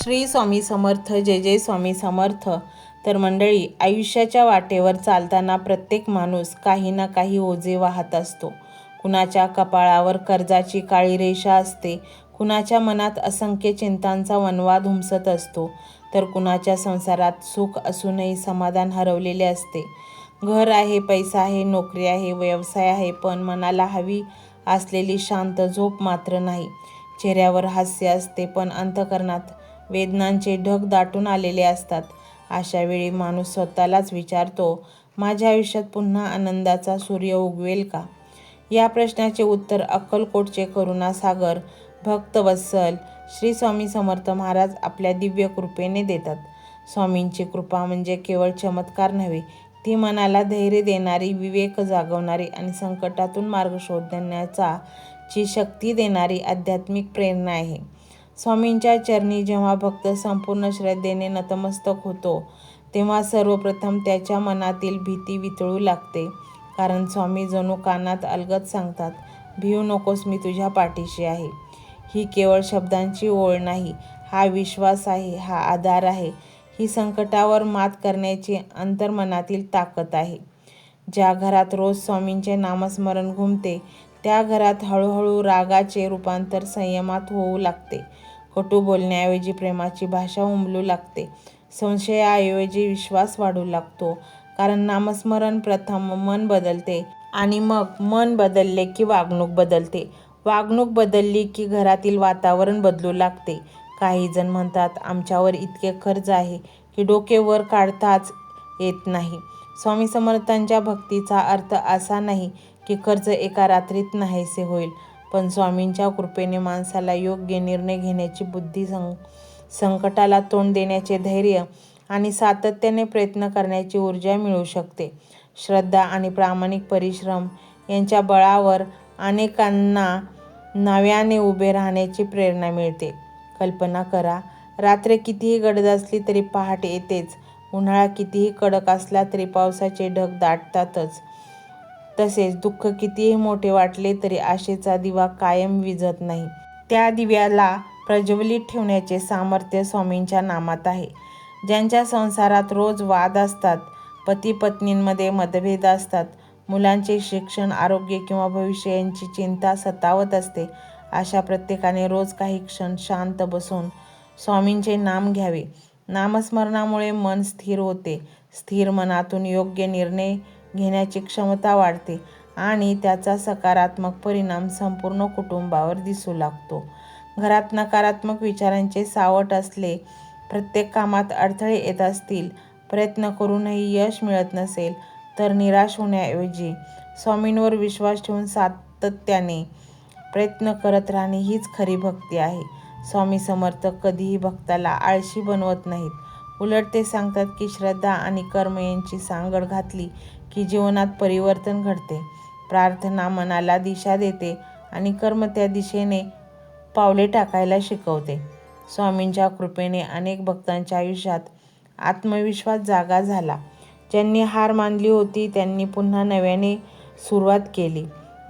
श्री स्वामी समर्थ. जय जय स्वामी समर्थ. तर मंडळी, आयुष्याच्या वाटेवर चालताना प्रत्येक माणूस काही ना काही ओझे वाहत असतो. कुणाच्या कपाळावर कर्जाची काळी रेषा असते, कुणाच्या मनात असंख्य चिंतांचा वणवा धुमसत असतो, तर कुणाच्या संसारात सुख असूनही समाधान हरवलेले असते. घर आहे, पैसा आहे, नोकरी आहे, व्यवसाय आहे, पण मनाला हवी असलेली शांत झोप मात्र नाही. चेहऱ्यावर हास्य असते, पण अंतःकरणात वेदनांचे ढग दाटून आलेले असतात. अशा वेळी माणूस स्वतःलाच विचारतो, माझ्या आयुष्यात पुन्हा आनंदाचा सूर्य उगवेल का? या प्रश्नाचे उत्तर अक्कलकोटचे करुणासागर भक्तवत्सल श्री स्वामी समर्थ महाराज आपल्या दिव्य कृपेने देतात. स्वामींची कृपा म्हणजे केवळ चमत्कार नव्हे, ती मनाला धैर्य देणारी, विवेक जागवणारी आणि संकटातून मार्ग शोधण्याचा ची शक्ती देणारी आध्यात्मिक प्रेरणा आहे. स्वामींच्या चरणी जेव्हा भक्त संपूर्ण श्रद्धेने नतमस्तक होतो, तेव्हा सर्वप्रथम त्याच्या मनातील भीती वितळू लागते. कारण स्वामी जणू कानात अलगद सांगतात, भिऊ नकोस, मी तुझ्या पाठीशी आहे. ही केवळ शब्दांची ओळ नाही, हा विश्वास आहे, हा आधार आहे, ही संकटावर मात करण्याची अंतर्मनातील ताकद आहे. ज्या घरात रोज स्वामींचे नामस्मरण घुमते, त्या घरात हळूहळू रागाचे रूपांतर संयमात होऊ लागते. कटू बोलण्याऐवजी प्रेमाची भाषा उमलू लागते. संशयाऐवजी विश्वास वाढू लागतो. कारण नामस्मरण प्रथम मन बदलते आणि मग मन बदलले की वागणूक बदलते. वागणूक बदलली की घरातील वातावरण बदलू लागते. काही जण म्हणतात, आमच्यावर इतके कर्ज आहे की डोके वर काढताच येत नाही. स्वामी समर्थांच्या भक्तीचा अर्थ असा नाही की कर्ज एका रात्रीत नाहीसे होईल, पण स्वामींच्या कृपेने माणसाला योग्य निर्णय घेण्याची बुद्धी, संकटाला तोंड देण्याचे धैर्य आणि सातत्याने प्रयत्न करण्याची ऊर्जा मिळू शकते. श्रद्धा आणि प्रामाणिक परिश्रम यांच्या बळावर अनेकांना नव्याने उभे राहण्याची प्रेरणा मिळते. कल्पना करा, रात्र कितीही गडद असली तरी पहाट येतेच. उन्हाळा कितीही कडक असला तरी पावसाचे ढग दाटतातच. तसेच दुःख कितीही मोठे वाटले तरी आशेचा दिवा कायम विझत नाही. त्या दिव्याला प्रज्वलित ठेवण्याचे सामर्थ्य स्वामींच्या नामात आहे. ज्यांच्या संसारात रोज वाद असतात, पती पत्नींमध्ये मतभेद असतात, मुलांचे शिक्षण, आरोग्य किंवा भविष्य यांची चिंता सतावत असते, अशा प्रत्येकाने रोज काही क्षण शांत बसून स्वामींचे नाम घ्यावे. नामस्मरणामुळे मन स्थिर होते. स्थिर मनातून योग्य निर्णय घेण्याची क्षमता वाढते आणि त्याचा सकारात्मक परिणाम संपूर्ण कुटुंबावर दिसू लागतो. घरात नकारात्मक विचारांचे सावट असले, प्रत्येक कामात अडथळे येत असतील, प्रयत्न करूनही यश मिळत नसेल, तर निराश होण्याऐवजी स्वामींवर विश्वास ठेवून सातत्याने प्रयत्न करत राहणे हीच खरी भक्ती आहे. स्वामी समर्थ कधीही भक्ताला आळशी बनवत नाहीत. उलट ते सांगतात की श्रद्धा आणि कर्म यांची सांगड घातली की जीवनात परिवर्तन घडते. प्रार्थना मनाला दिशा देते आणि कर्म त्या दिशेने पावले टाकायला शिकवते. स्वामींच्या कृपेने अनेक भक्तांच्या आयुष्यात आत्मविश्वास जागा झाला. ज्यांनी हार मानली होती त्यांनी पुन्हा नव्याने सुरुवात केली.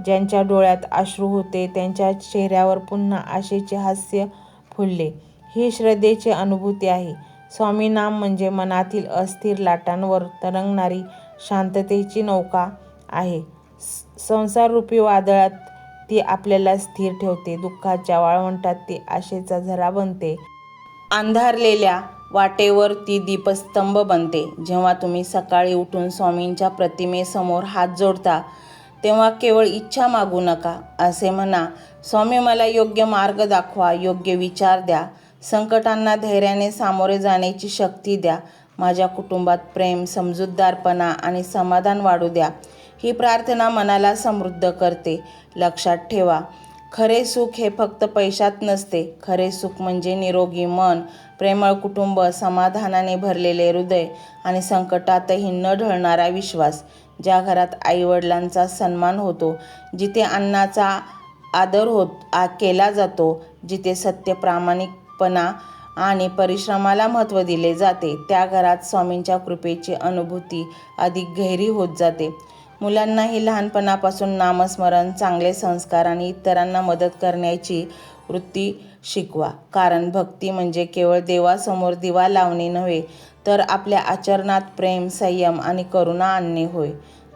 ज्यांच्या डोळ्यात अश्रू होते त्यांच्या चेहऱ्यावर पुन्हा आशेचे हास्य फुलले. ही श्रद्धेची अनुभूती आहे. स्वामी नाम म्हणजे मनातील अस्थिर लाटांवर तरंगणारी शांततेची नौका आहे. संसाररूपी वादळात ती आपल्याला स्थिर ठेवते. दुःखाच्या वाळवंटात ती आशेचा झरा बनते. अंधारलेल्या वाटेवर ती दीपस्तंभ बनते. जेव्हा तुम्ही सकाळी उठून स्वामींच्या प्रतिमेसमोर हात जोडता, तेव्हा केवळ इच्छा मागू नका. असे म्हणा, स्वामी मला योग्य मार्ग दाखवा, योग्य विचार द्या, संकटांना धैर्याने सामोरे जाण्याची शक्ती द्या, माझ्या कुटुंबात प्रेम, समजूतदारपणा आणि समाधान वाढू द्या. ही प्रार्थना मनाला समृद्ध करते. लक्षात ठेवा, खरे सुख हे फक्त पैशात नसते. खरे सुख म्हणजे निरोगी मन, प्रेमळ कुटुंब, समाधानाने भरलेले हृदय आणि संकटातही न ढळणारा विश्वास. ज्या घरात आईवडिलांचा सन्मान होतो, जिथे अन्नाचा आदर केला जातो, जिथे सत्य, प्रामाणिकपणा आणि परिश्रमाला महत्त्व दिले जाते, त्या घरात स्वामींच्या कृपेची अनुभूती अधिक गहिरी होत जाते. मुलांनाही लहानपणापासून नामस्मरण, चांगले संस्कार आणि इतरांना मदत करण्याची वृत्ती शिकवा. कारण भक्ती म्हणजे केवळ देवासमोर दिवा लावणे नव्हे, तर आपल्या आचरणात प्रेम, संयम आणि करुणा आणणे होय.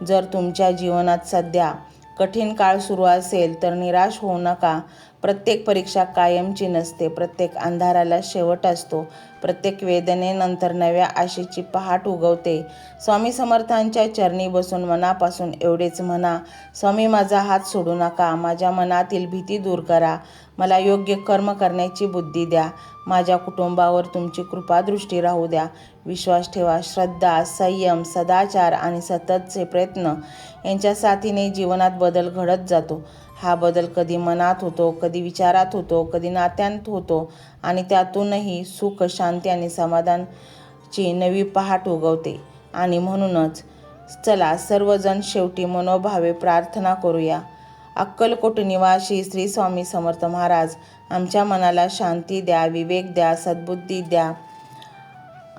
जर तुमच्या जीवनात सध्या कठीण काळ सुरू असेल तर निराश होऊ नका. प्रत्येक परीक्षा कायमची नसते. प्रत्येक अंधाराला शेवट असतो. प्रत्येक वेदनेनंतर नव्या आशेची पहाट उगवते. स्वामी समर्थांच्या चरणी बसून मनापासून एवढेच म्हणा, स्वामी माझा हात सोडू नका. माझ्या मनातील भीती दूर करा. मला योग्य कर्म करण्याची बुद्धी द्या. माझ्या कुटुंबावर तुमची कृपादृष्टी राहू द्या. विश्वास ठेवा. श्रद्धा, संयम, सदाचार आणि सततचे प्रयत्न यांच्या साथीने जीवनात बदल घडत जातो. हा बदल कधी मनात होतो, कधी विचारात होतो, कधी नात्यात होतो आणि त्यातूनही सुख, शांती आणि समाधानाची नवी पहाट उगवते. आणि म्हणूनच चला सर्वजण शेवटी मनोभावे प्रार्थना करूया. अक्कलकोट निवासी श्री स्वामी समर्थ महाराज, आमच्या मनाला शांती द्या, विवेक द्या, सद्बुद्धी द्या.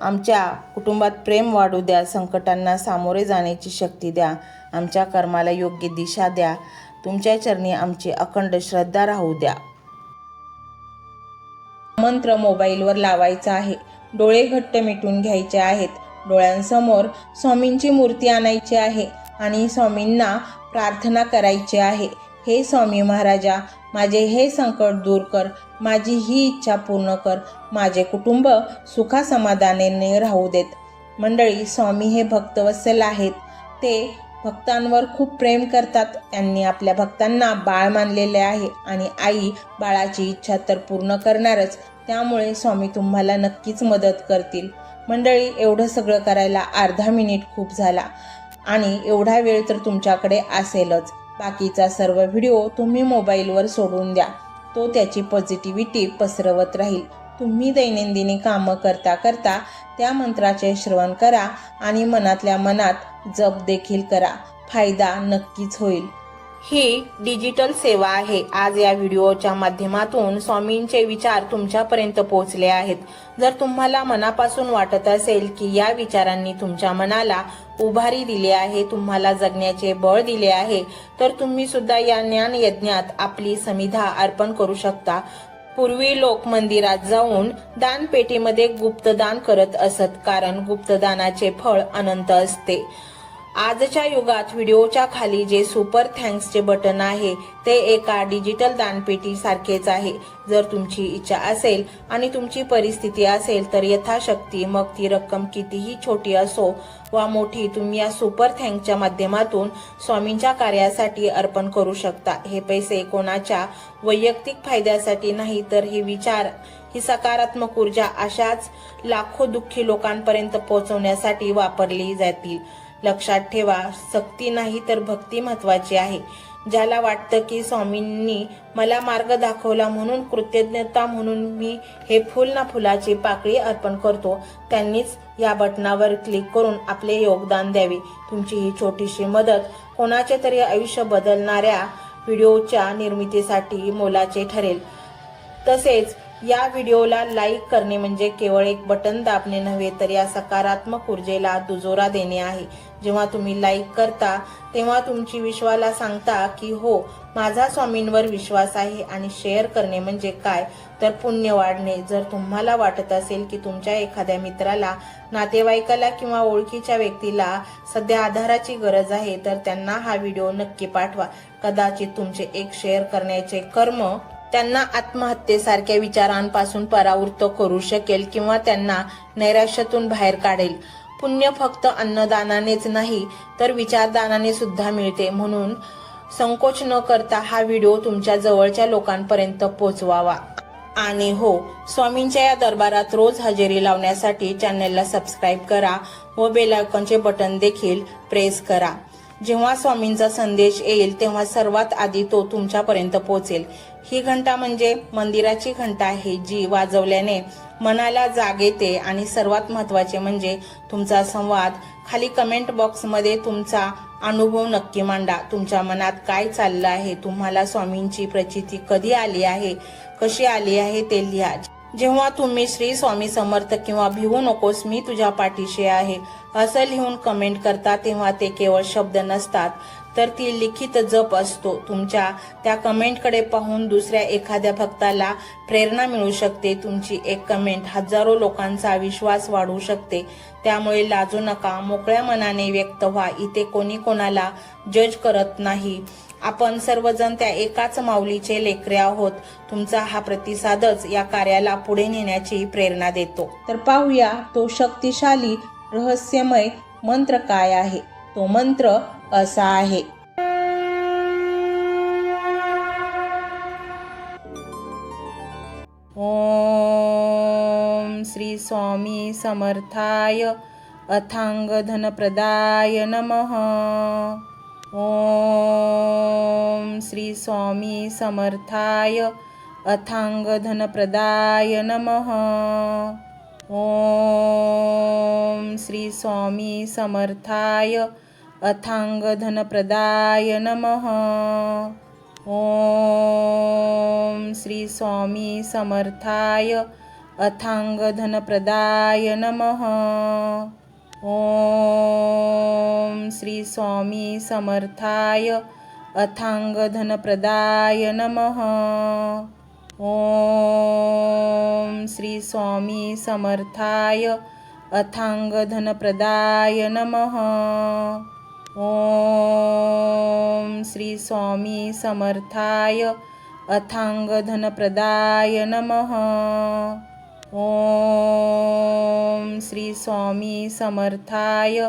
आमच्या कुटुंबात प्रेम वाढू द्या. संकटांना सामोरे जाण्याची शक्ती द्या. आमच्या कर्माला योग्य दिशा द्या. तुमच्या चरणी आमची अखंड श्रद्धा राहू द्या. मंत्र मोबाईलवर लावायचा आहे. डोळे घट्ट मिटून घ्यायचे आहेत. डोळ्यांसमोर स्वामींची मूर्ती आणायची आहे आणि स्वामींना प्रार्थना करायची आहे. हे स्वामी महाराजा, माझे हे संकट दूर कर. माझी ही इच्छा पूर्ण कर. माझे कुटुंब सुखासमाधानाने राहू देत. मंडळी, स्वामी हे भक्तवत्सल आहेत. ते भक्तांवर खूप प्रेम करतात. त्यांनी आपल्या भक्तांना बाळ मानलेले आहे आणि आई बाळाची इच्छा तर पूर्ण करणारच. त्यामुळे स्वामी तुम्हाला नक्कीच मदत करतील. मंडळी, एवढं सगळं करायला अर्धा मिनिट खूप झाला आणि एवढा वेळ तर तुमच्याकडे असेलच. बाकीचा सर्व व्हिडिओ तुम्ही मोबाईलवर सोडून द्या. तो त्याची पॉझिटिव्हिटी पसरवत राहील. तुम्ही दैनंदिनी कामं करता करता त्या मंत्राचे श्रवण करा आणि मनातल्या मनात जप देखील करा. फायदा नक्कीच होईल. ही डिजिटल सेवा आहे. आज या व्हिडिओच्या माध्यमातून स्वामींचे विचार तुमच्यापर्यंत पोहोचले आहेत. जर तुम्हाला मनापासून वाटत असेल की या विचारांनी तुमच्या मनाला उभारी दिली आहे, तुम्हाला जगण्याचे बळ दिले आहे, तर तुम्ही सुद्धा या ज्ञान यज्ञात आपली समिधा अर्पण करू शकता. पूर्वी लोक मंदिरात जाऊन दानपेटीमध्ये गुप्तदान करत असत, कारण गुप्तदानाचे फळ अनंत असते. आजच्या युगात व्हिडिओच्या खाली जे सुपर थँक्सचे बटन आहे ते एका डिजिटल दानपेटी सारखेच आहे. जर तुमची इच्छा असेल आणि तुमची परिस्थिती असेल तर यथाशक्ती, मग ती रक्कम कितीही छोटी असो वा मोठी, तुम्ही या सुपर थँक्सच्या माध्यमातून स्वामींच्या कार्यासाठी अर्पण करू शकता. हे पैसे कोणाच्या वैयक्तिक फायद्यासाठी नाही, तर हे विचार, ही सकारात्मक ऊर्जा अशाच लाखो दुःखी लोकांपर्यंत पोहोचवण्यासाठी वापरली जातील. लक्षात ठेवा, सक्ती नाही तर भक्ती महत्वाची आहे. ज्याला वाटतं की स्वामींनी मला मार्ग दाखवला म्हणून कृतज्ञता म्हणून मी हे फुल ना फुलाची पाकळी अर्पण करतो, त्यांनीच या बटनावर क्लिक करून आपले योगदान द्यावे. तुमची ही छोटीशी मदत कोणाचे तरी आयुष्य बदलणाऱ्या व्हिडिओच्या निर्मितीसाठी मोलाचे ठरेल. तसेच या व्हिडिओला लाईक करणे म्हणजे केवळ एक बटन दाबणे नव्हे, तर या सकारात्मक ऊर्जेला दुजोरा देणे आहे. जेव्हा तुम्ही लाईक करता तेव्हा तुमची विश्वाला सांगता की हो, माझा स्वामींवर विश्वास आहे. आणि शेअर करणे म्हणजे काय, तर पुण्य वाढणे. जर तुम्हाला वाटत असेल की तुमच्या एखाद्या मित्राला, नातेवाईकाला किंवा ओळखीच्या व्यक्तीला सध्या आधाराची गरज आहे, तर त्यांना हा व्हिडिओ नक्की पाठवा. कदाचित तुमचे एक शेअर करण्याचे कर्म त्यांना आत्महत्येसारख्या विचारांपासून परावृत्त करू शकेल किंवा त्यांना नैराश्यातून बाहेर काढेल. पुण्य फक्त अन्नदानानेच नाही तर विचारदानाने सुद्धा मिळते. म्हणून संकोच न करता हा व्हिडिओ तुमच्या जवळच्या लोकांपर्यंत पोहोचवावा. आणि हो, स्वामींच्या या दरबारात रोज हजेरी लावण्यासाठी चॅनलला सबस्क्राईब करा व बेल आयकॉनचे बटन देखील प्रेस करा. जेव्हा स्वामींचा संदेश येईल तेव्हा सर्वात आधी तो तुमच्यापर्यंत पोहोचेल. ही घंटा म्हणजे मंदिराची घंटा आहे, जी वाजवल्याने मनाला जाग येते. आणि सर्वात महत्त्वाचे म्हणजे तुमचा संवाद. खाली कमेंट बॉक्समध्ये तुमचा अनुभव नक्की मांडा. तुमच्या मनात काय चाललं आहे, तुम्हाला स्वामींची प्रचिती कधी आली आहे, कशी आली आहे ते लिहा. जेव्हा तुम्ही श्री स्वामी समर्थ किंवा भिवू नकोस मी तुझ्या पाठीशी आहे असं लिहून कमेंट करता, तेव्हा ते केवळ शब्द नसतात, तर ती लिखित जप असतो. तुमच्या त्या कमेंटकडे पाहून दुसऱ्या एखाद्या भक्ताला प्रेरणा मिळू शकते. तुमची एक कमेंट हजारो लोकांचा विश्वास वाढवू शकते. त्यामुळे लाजू नका, मोकळ्या मनाने व्यक्त व्हा. इथे कोणी कोणाला जज करत नाही. आपण सर्वजण त्या एकाच माऊलीचे लेकरे आहोत. तुमचा हा प्रतिसादच या कार्याला पुढे नेण्याची प्रेरणा देतो. तर पाहूया तो शक्तिशाली रहस्यमय मंत्र काय आहे. तो मंत्र असा आहे. ओम श्री स्वामी समर्थाय अथांग धनप्रदाय नमः. ओम श्री स्वामी समर्थाय अथांग धनप्रदाय नमः. ओम श्री स्वामी समर्थाय अथांग धनप्रदाय नमः. ओम श्री स्वामी समर्थाय अथांग धनप्रदाय नमः. ओम श्री स्वामी समर्थाय अथांग धनप्रदाय नमः. ओम श्री स्वामी समर्थाय अथांग धनप्रदाय नमः. ओम श्री स्वामी समर्थाय अथांग धनप्रदाय नमः. ओम श्री स्वामी समर्थाय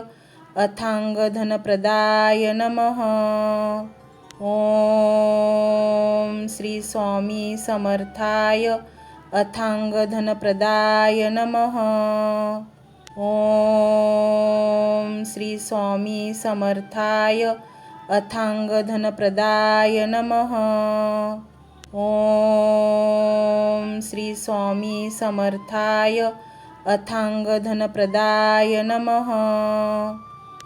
अथांग धनप्रदाय नमः. ओम श्री स्वामी समर्थाय अथांग धनप्रदाय नमः. ओम श्री स्वामी समर्थाय अथांग धनप्रदाय नमः. ओम श्री स्वामी समर्थाय अथांग धनप्रदाय नमः.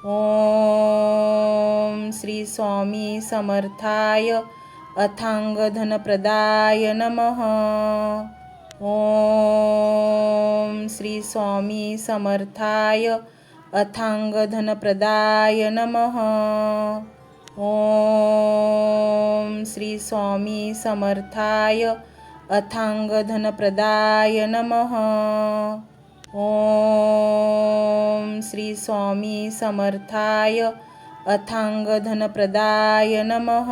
ओम श्री स्वामी समर्थाय अथांग धनप्रदाय नमः. ओम श्री स्वामी समर्थाय अथांग धनप्रदाय नमः. ओम श्री स्वामी समर्थाय अथांग धनप्रदाय नमः. ओम श्री स्वामी समर्थाय अथांग धनप्रदाय नमः.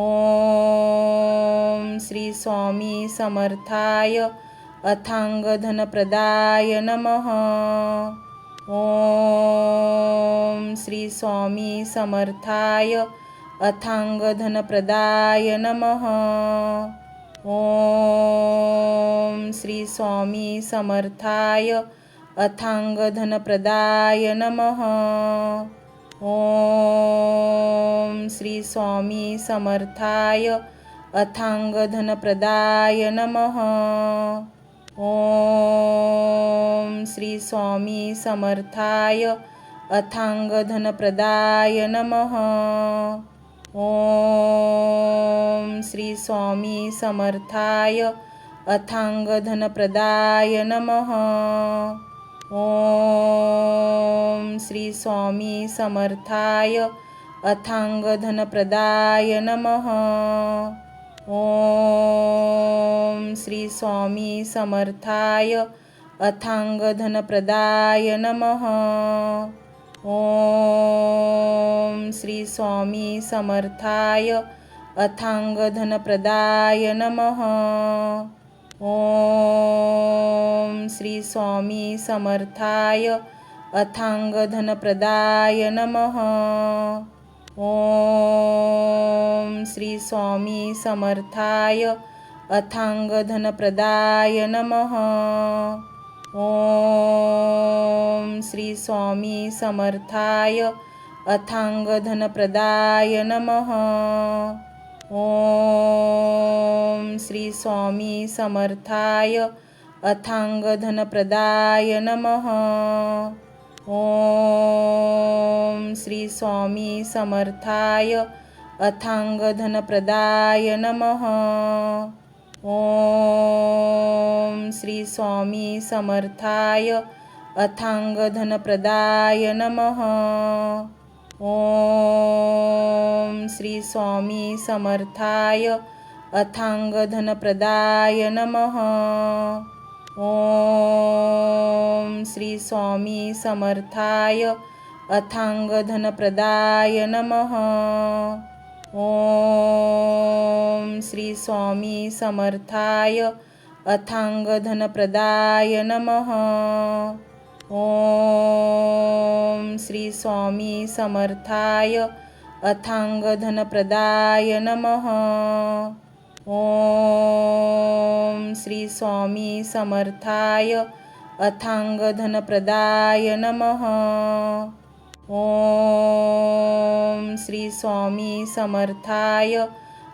ओम श्री स्वामी समर्थाय अथांग धनप्रदाय नमः. ओम श्री स्वामी समर्थाय अथांग धनप्रदाय नमः. ओम श्री स्वामी समर्थाय अथांग धनप्रदाय नमः. ओम श्री स्वामी समर्थाय अथांग धनप्रदाय नमः. ओम श्री स्वामी समर्थाय अथांग धनप्रदाय नमः. ओम श्री स्वामी समर्थाय अथांग धनप्रदाय नमः. ओम श्री स्वामी समर्थाय अथांग धनप्रदाय नमः. ओम श्री स्वामी समर्थाय अथांग धनप्रदाय नमः. ओम श्री स्वामी समर्थाय अथांग धनप्रदाय नमः. ओम श्री स्वामी समर्थाय अथांग धनप्रदाय नमः. ओम श्री स्वामी समर्थाय अथांग धनप्रदाय नमः. ओम श्री स्वामी समर्थाय अथांग धनप्रदाय नमः. ओम श्री स्वामी समर्थाय अथांग धनप्रदाय नमः. ओम श्री स्वामी समर्थाय अथांग धनप्रदाय नमः. ओम श्री स्वामी समर्थाय अथांग धनप्रदाय नमः. ओम श्री स्वामी समर्थाय अथांग धनप्रदाय नमः। ओम श्री स्वामी समर्थाय अथांग धनप्रदाय नमः। ओम श्री स्वामी समर्थाय अथांग धनप्रदाय नमः। ओम श्री स्वामी समर्थाय अथांग धनप्रदाय नमः। ओम श्री स्वामी समर्थाय अथांग धनप्रदाय नमः। ओम श्री स्वामी समर्थाय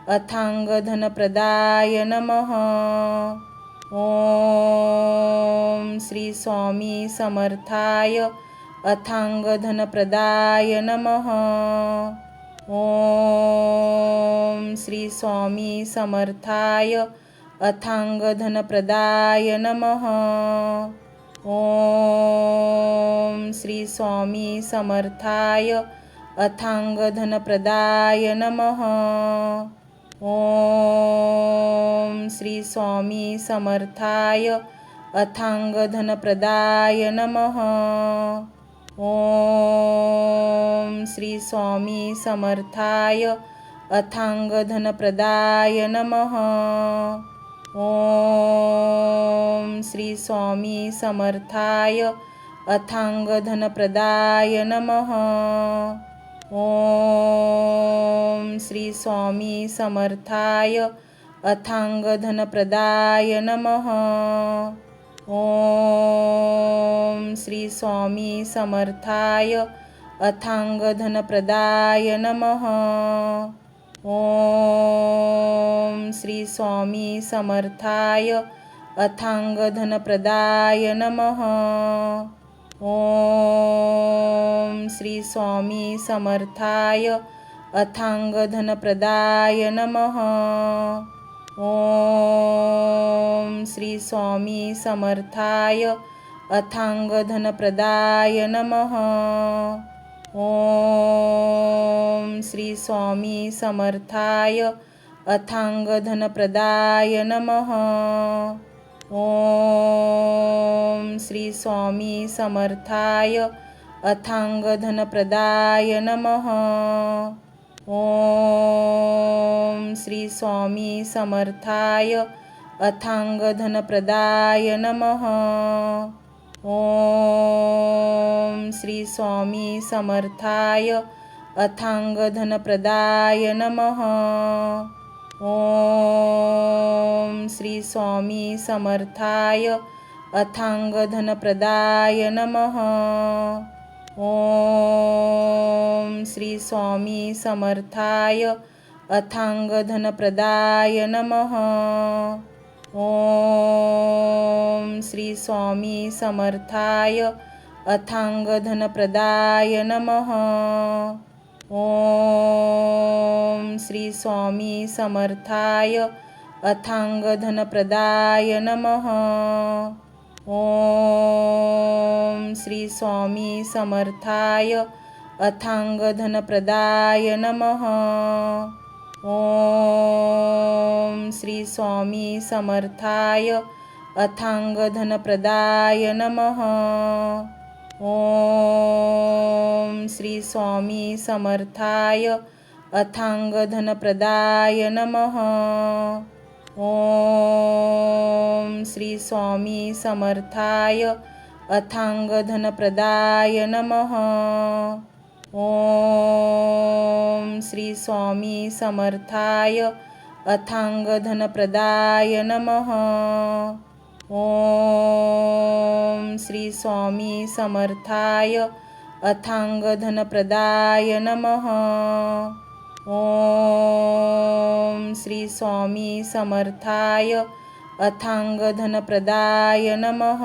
अथांग धनप्रदाय नमः। ओम श्री स्वामी समर्थाय अथांग धनप्रदाय नमः। ओम श्री स्वामी समर्थाय अथांग धनप्रदाय नमः। ओम श्री स्वामी समर्थाय अथांग धनप्रदाय नमः। ओम श्री स्वामी समर्थाय अथांग धनप्रदाय नमः। ओम श्री स्वामी समर्थाय अथांग धनप्रदाय नमः। ओम श्री स्वामी समर्थाय अथांग धनप्रदाय नमः। ओम श्री स्वामी समर्थाय अथांग धनप्रदाय नमः। ओम श्री स्वामी समर्थाय अथांग धनप्रदाय नमः। ओम श्री स्वामी समर्थाय अथांग धनप्रदाय नमः। ओम श्री स्वामी समर्थाय अथांग धनप्रदाय नमः। ओम श्री स्वामी समर्थाय अथांग धनप्रदाय नमः। ओम श्री स्वामी समर्थाय अथांग धनप्रदाय नमः। ओम श्री स्वामी समर्थाय अथांग धनप्रदाय नमः। ओम श्री स्वामी समर्थाय अथांग धनप्रदाय नमः। ओम श्री स्वामी समर्थाय अथांग धनप्रदाय नमः। ओम श्री स्वामी समर्थाय अथांग धनप्रदाय नमः। ओम श्री स्वामी समर्थाय अथांग धनप्रदाय नमः। ओम श्री स्वामी समर्थाय अथांग धनप्रदाय नमः। ओम श्री स्वामी समर्थाय अथांग धनप्रदाय नमः। ओम श्री स्वामी समर्थाय अथांग धनप्रदाय नमः। ओम श्री स्वामी समर्थाय अथांग धनप्रदाय नमः। ओम श्री स्वामी समर्थाय अथांग धनप्रदाय नमः। ओम श्री स्वामी समर्थाय अथांग धनप्रदाय नमः। ओम श्री स्वामी समर्थाय अथांग धनप्रदाय नमः। ओम श्री स्वामी समर्थाय अथांग धनप्रदाय नमः। ओम श्री स्वामी समर्थाय अथांग धनप्रदाय नमः।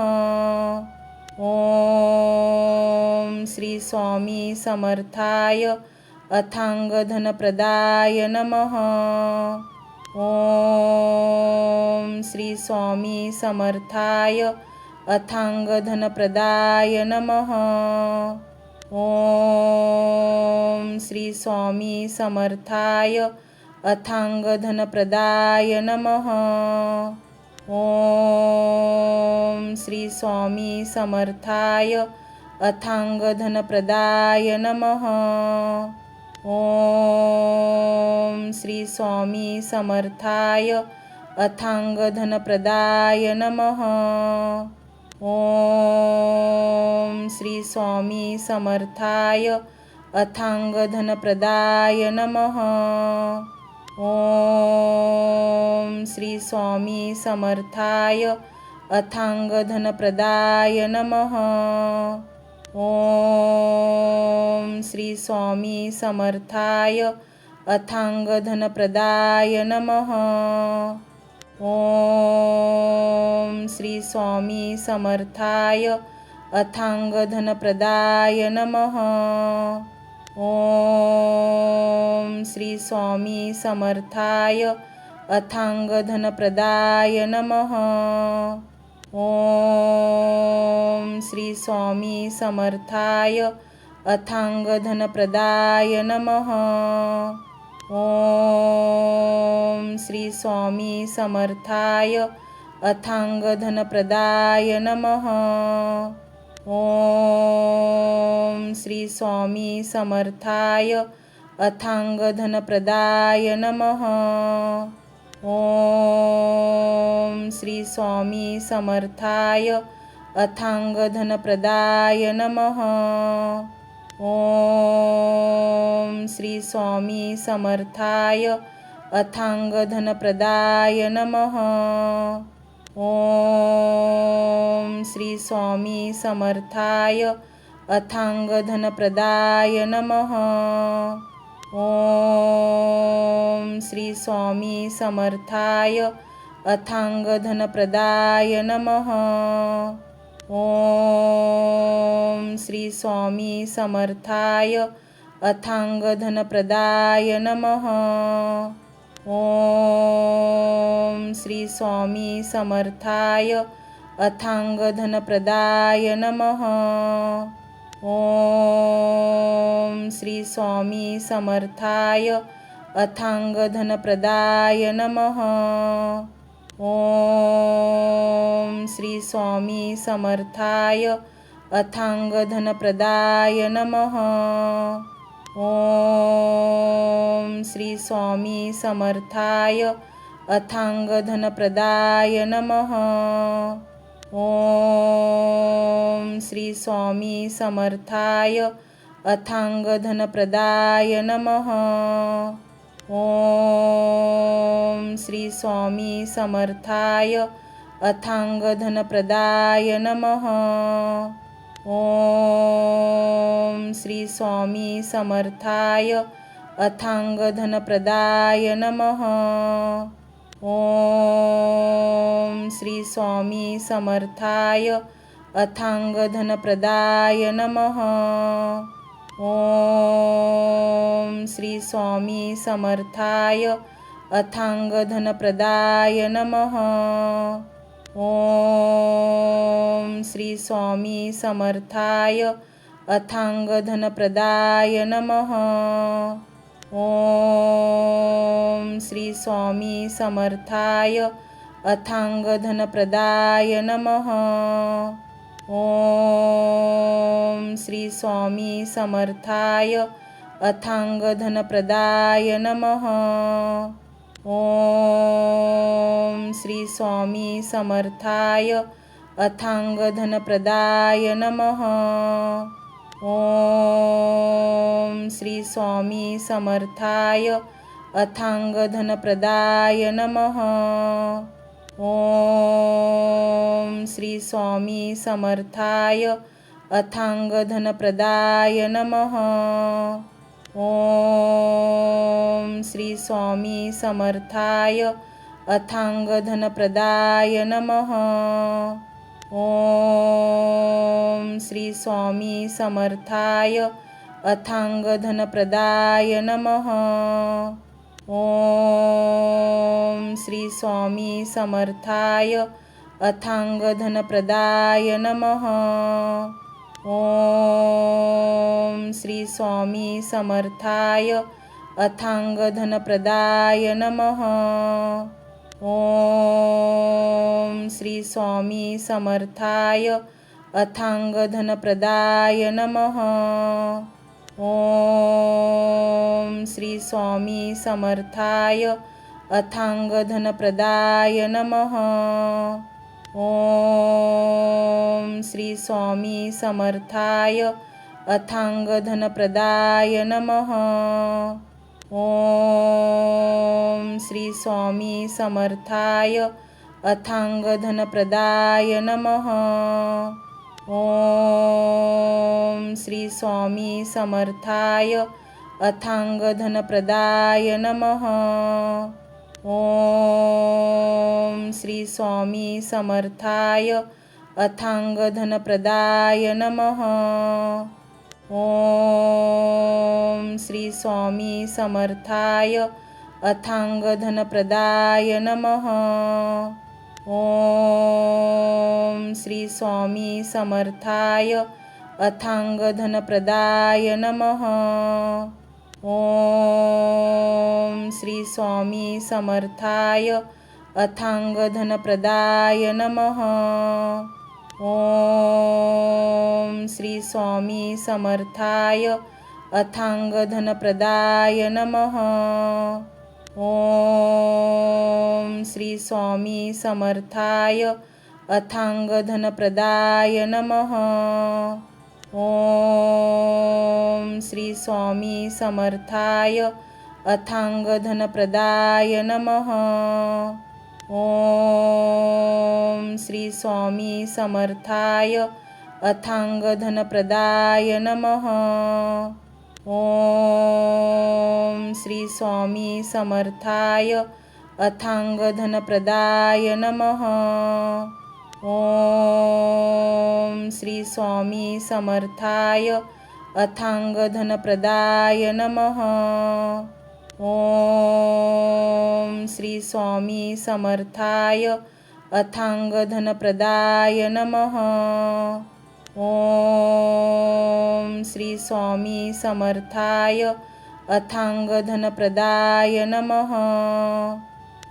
ओम श्री स्वामी समर्थाय अथांग धनप्रदाय नमः। ओम श्री स्वामी समर्थाय अथांग धनप्रदाय नमः। ओम श्री स्वामी समर्थाय अथांग धनप्रदाय नमः। ओम श्री स्वामी समर्थाय अथांग धनप्रदाय नमः। ओम श्री स्वामी समर्थाय अथांग धनप्रदाय नमः। ओम श्री स्वामी समर्थाय अथांग धनप्रदाय नमः। ओम श्री स्वामी समर्थाय अथांग धनप्रदाय नमः। ओम श्री स्वामी समर्थाय अथांग धनप्रदाय नमः। ओम श्री स्वामी समर्थाय अथांग धनप्रदाय नमः। ओम श्री स्वामी समर्थाय अथांग धनप्रदाय नमः। ओम श्री स्वामी समर्थाय अथांग धनप्रदाय नमः। ओम श्री स्वामी समर्थाय अथांग धनप्रदाय नमः। ओम श्री स्वामी समर्थाय अथांग धनप्रदाय नमः। ओम श्री स्वामी समर्थाय अथांग धनप्रदाय नमः। ओम श्री स्वामी समर्थाय अथांग धनप्रदाय नमः। ओम श्री स्वामी समर्थाय अथांग धनप्रदाय नमः। ओम श्री स्वामी समर्थाय अथांग धनप्रदाय नमः। ओम श्री स्वामी समर्थाय अथांग धनप्रदाय नमः। ओम श्री स्वामी समर्थाय अथांग धनप्रदाय नमः। ओम श्री स्वामी समर्थाय अथांग धनप्रदाय नमः। ओम श्री स्वामी समर्थाय अथांग धनप्रदाय नमः। ओम श्री स्वामी समर्थाय अथांग धनप्रदाय नमः। ओम श्री स्वामी समर्थाय अथांग धनप्रदाय नमः। ओम श्री स्वामी समर्थाय अथांग धनप्रदाय नमः। ओम श्री स्वामी समर्थाय अथांग धनप्रदाय नमः। ओम श्री स्वामी समर्थाय अथांग धनप्रदाय नमः। ओम श्री स्वामी समर्थाय अथांग धनप्रदाय नमः। ओम श्री स्वामी समर्थाय अथांग धनप्रदाय नमः। ओम श्री स्वामी समर्थाय अथांग धनप्रदाय नमः। ओम श्री स्वामी समर्थाय अथांग धनप्रदाय नमः। ओम श्री स्वामी समर्थाय अथांग धनप्रदाय नमः। ओम श्री स्वामी समर्थाय अथांग धनप्रदाय नमः। ओम श्री स्वामी समर्थाय अथांग धनप्रदाय नमः। ओम श्री स्वामी समर्थाय अथांग धनप्रदाय नमः। ओम श्री स्वामी समर्थाय अथांग धनप्रदाय नमः। ओम श्री स्वामी समर्थाय अथांग धनप्रदाय नमः। ओम श्री स्वामी समर्थाय अथांगधनप्रदाय नमः। ओम श्री स्वामी समर्थाय अथांगधनप्रदाय नमः। ओम श्री स्वामी समर्थाय अथांगधनप्रदाय नमः। ओम श्री स्वामी समर्थाय अथांगधनप्रदाय नमः। ओम श्री स्वामी समर्थाय अथांगधनप्रदाय नमः। ओम श्री स्वामी समर्थाय अथांगधनप्रदाय नमः। ओम श्री स्वामी समर्थाय अथांगधनप्रदाय नमः। ओम श्री स्वामी समर्थाय अथांगधनप्रदाय नमः। ओम श्री स्वामी समर्थाय अथांगधनप्रदाय नमः। ओम श्री स्वामी समर्थाय अथांगधनप्रदाय नमः। ओम श्री स्वामी समर्थाय अथांगधनप्रदाय नमः। ओम श्री स्वामी समर्थाय अथांगधनप्रदाय नमः। ओम श्री स्वामी समर्थाय अथांगधनप्रदाय नमः। ओम श्री स्वामी समर्थाय अथांगधनप्रदाय नमः। ओम श्री स्वामी समर्थाय अथांगधनप्रदाय नमः। ओम श्री स्वामी समर्थाय अथांगधनप्रदाय नमः। ओम श्री स्वामी समर्थाय अथांगधनप्रदाय नमः। ओम श्री स्वामी समर्थाय अथांगधनप्रदाय नमः।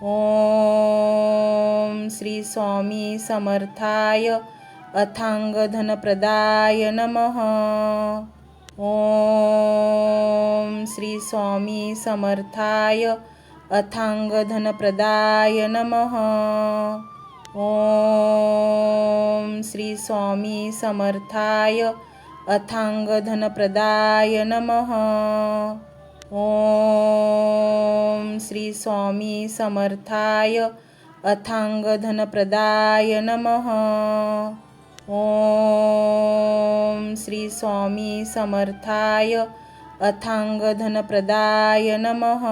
ओम श्री स्वामी समर्थाय अथांगधनप्रदाय नमः। ओम श्री स्वामी समर्थाय अथांगधनप्रदाय नमः। ओम श्री स्वामी समर्थाय अथांगधनप्रदाय नमः। ओम श्री स्वामी समर्थाय अथांगधनप्रदाय नमः। ओम श्री स्वामी समर्थाय अथांगधनप्रदाय नमः।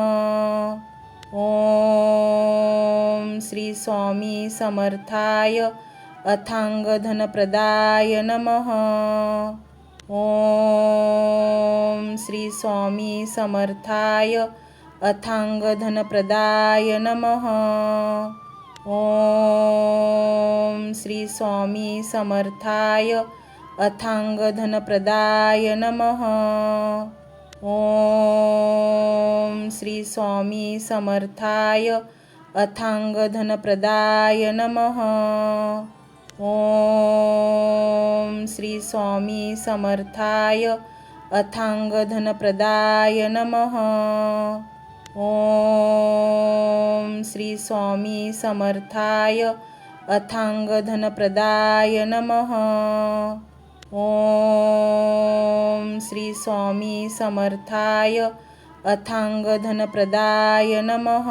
ओम श्री स्वामी समर्थाय अथांगधनप्रदाय नमः। ओम श्री स्वामी समर्थाय अथांगधनप्रदाय नमः। ओम श्री स्वामी समर्थाय अथांगधनप्रदाय नमः। ओम श्री स्वामी समर्थाय अथांगधनप्रदाय नमः। ओम श्री स्वामी समर्थाय अथांगधनप्रदाय नमः। ओम श्री स्वामी समर्थाय अथांगधनप्रदाय नमः। ओम श्री स्वामी समर्थाय अथांगधनप्रदाय नमः।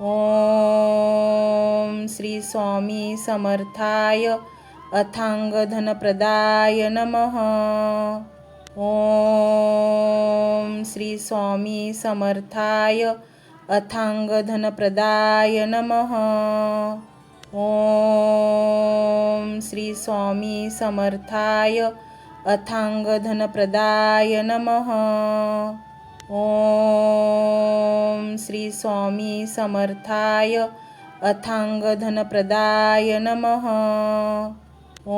ओम श्री स्वामी समर्थाय अथांगधनप्रदाय नमः। ओम श्री स्वामी समर्थाय अथांगधनप्रदाय नमः। ओम श्री स्वामी समर्थाय अथांगधनप्रदाय नमः। ओम श्री स्वामी समर्थाय अथांगधनप्रदाय नमः। ओम